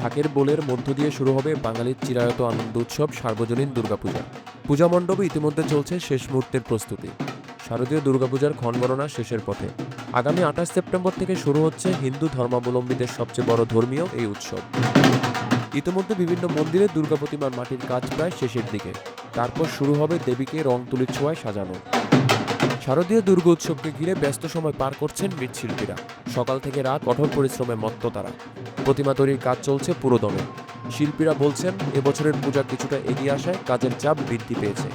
ঢাকের বোলের মধ্য দিয়ে শুরু হবে বাঙালির চিরায়ত আনন্দ উৎসব সার্বজনীন দুর্গাপূজা। পূজা মণ্ডপে ইতিমধ্যে চলছে শেষ মুহূর্তের প্রস্তুতি। শারদীয় দুর্গাপূজার ক্ষণগণনা শেষের পথে। আগামী 28 সেপ্টেম্বর থেকে শুরু হচ্ছে হিন্দু ধর্মাবলম্বীদের সবচেয়ে বড় ধর্মীয় এই উৎসব। ইতিমধ্যে বিভিন্ন মন্দিরে দুর্গা প্রতিমার মাটির কাজ প্রায় শেষের দিকে। তারপর শুরু হবে দেবীকে রং তুলির ছোঁয়ায় সাজানো। শারদীয় দুর্গা উৎসবকে ঘিরে ব্যস্ত সময় পার করছেন মৃৎশিল্পীরা। সকাল থেকে রাত কঠোর পরিশ্রমে মত্ত তারা। প্রতিমা তৈরির কাজ চলছে পুরোদমে। শিল্পীরা বলছেন এবছরের পূজা কিছুটা এগিয়ে আসায় কাজের চাপ বৃদ্ধি পেয়েছে,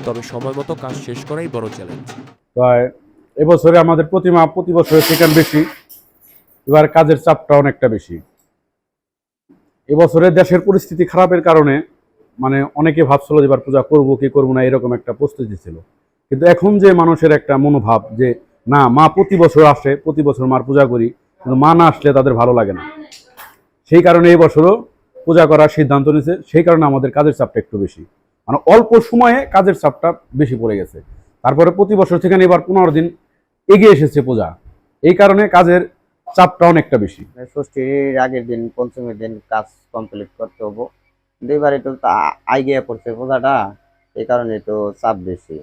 তবে সময় মতো কাজ শেষ করাই বড় চ্যালেঞ্জ। এবছরে আমাদের প্রতিমা প্রতি বছরের থেকে বেশি, এবার কাজের চাপটা অনেকটা বেশি। এবছরে দেশের পরিস্থিতি খারাপের কারণে অনেকে ভাবছিল যে এবার পূজা করবো কি করবো না, এরকম একটা প্রস্তুতি ছিল। কিন্তু এখন যে মানুষের একটা মনোভাব যে না, মা প্রতি বছর আসে, প্রতি বছর মার পূজা করি, কিন্তু মা না আসলে তাদের ভালো লাগে না। সেই কারণে এই বছরও পূজা করার সিদ্ধান্ত নিয়েছে। সেই কারণে আমাদের কাজের চাপটা একটু বেশি, অল্প সময়ে কাজের চাপটা বেশি পড়ে গেছে। তারপরে প্রতি বছর থেকে এবার 15 দিন এগিয়ে এসেছে পূজা, এই কারণে কাজের চাপটা অনেকটা বেশি। ষষ্ঠীর আগের দিন পঞ্চমীর দিন কাজ কমপ্লিট করতে হবো, দুইবার একটু আইগিয়া পড়ছে পূজাটা, এই কারণে একটু চাপ বেশি।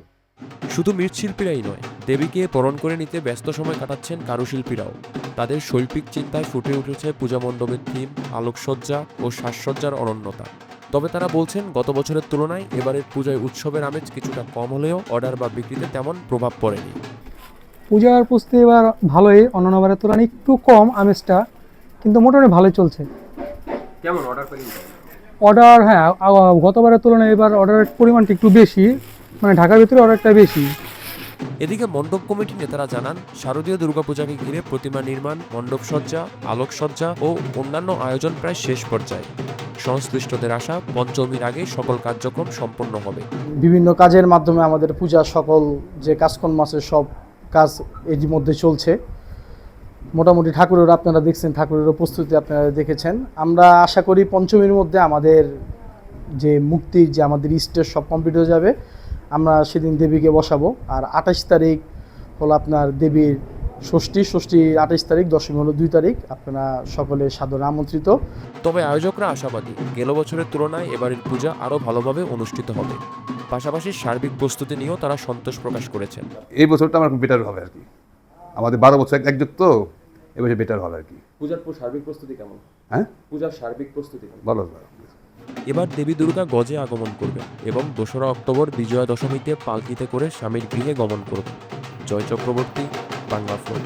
শুধু মৃৎশিল্পীরাই নয়, দেবীকে বরণ করে নিতে ব্যস্ত সময় কাটাচ্ছেন কারুশিল্পীরাও। তাদের শৈল্পিক চিন্তায় ফুটে উঠেছে পূজা মণ্ডপের থিম, আলোকসজ্জা ও সাজসজ্জার অনন্যতা। তবে তারা বলছেন গত বছরের তুলনায় এবারের পূজায় উৎসবের আমেজ কিছুটা কম হলেও অর্ডার বা বিক্রিতে তেমন প্রভাব পড়েনি। পূজার প্রস্তুতি এবার ভালোই, অন্যান্যবারের তুলনায় একটু কম আমেজটা, কিন্তু মোটামুটি ভালোই চলছে। কেমন অর্ডার পেলেন? অর্ডার, হ্যাঁ, গতবারের তুলনায় এবার অর্ডারের পরিমাণটা একটু বেশি, ঢাকার ভিতরে অর্ডারটা বেশি। এদিকে মণ্ডপ কমিটি নেতারা জানান, শারদীয় দুর্গাপূজাকে ঘিরে প্রতিমা নির্মাণ, মণ্ডপসজ্জা, আলোকসজ্জা ও অন্যান্য আয়োজন প্রায় শেষ পর্যায়ে। সংশ্লিষ্টদের আশা পঞ্চমীর আগে সকল কার্যক্রম সম্পন্ন হবে। বিভিন্ন কাজের মাধ্যমে আমাদের পূজা সকল যে কাজকর্ম আছে সব কাজ এর মধ্যে চলছে। মোটামুটি ঠাকুরের আপনারা দেখছেন, ঠাকুরেরও প্রস্তুতি আপনারা দেখেছেন। আমরা আশা করি পঞ্চমীর মধ্যে আমাদের যে মুক্তির যে আমাদের স্টেজ সব কমপ্লিট হয়ে যাবে। আমরা সেদিন দেবীকে বসাবো। আর 28 তারিখ হলো আপনার দেবীর ষষ্ঠী, 28 তারিখ, দশমী হলো 2 তারিখ। আপনারা সকলে সাদরে আমন্ত্রিত। তবে আয়োজকরা আশাবাদী, গেল বছরের তুলনায় এবারের পূজা আরও ভালোভাবে অনুষ্ঠিত হবে। পাশাপাশি সার্বিক প্রস্তুতি নিয়েও তারা সন্তোষ প্রকাশ করেছেন। এই বছরটা আমার বেটার হবে আর কি। আমাদের 12 বছর একযুক্ত তো, এবছর বেটার হবে আর কি। পূজার সার্বিক প্রস্তুতি কেমন? হ্যাঁ, পূজার সার্বিক প্রস্তুতি ভালো। এবার দেবী দুর্গা গজে আগমন করবে এবং 2রা অক্টোবর বিজয়া দশমীতে পালকিতে করে স্বামীর গৃহে গমন করবে। জয় চক্রবর্তী, বাংলা ফোন।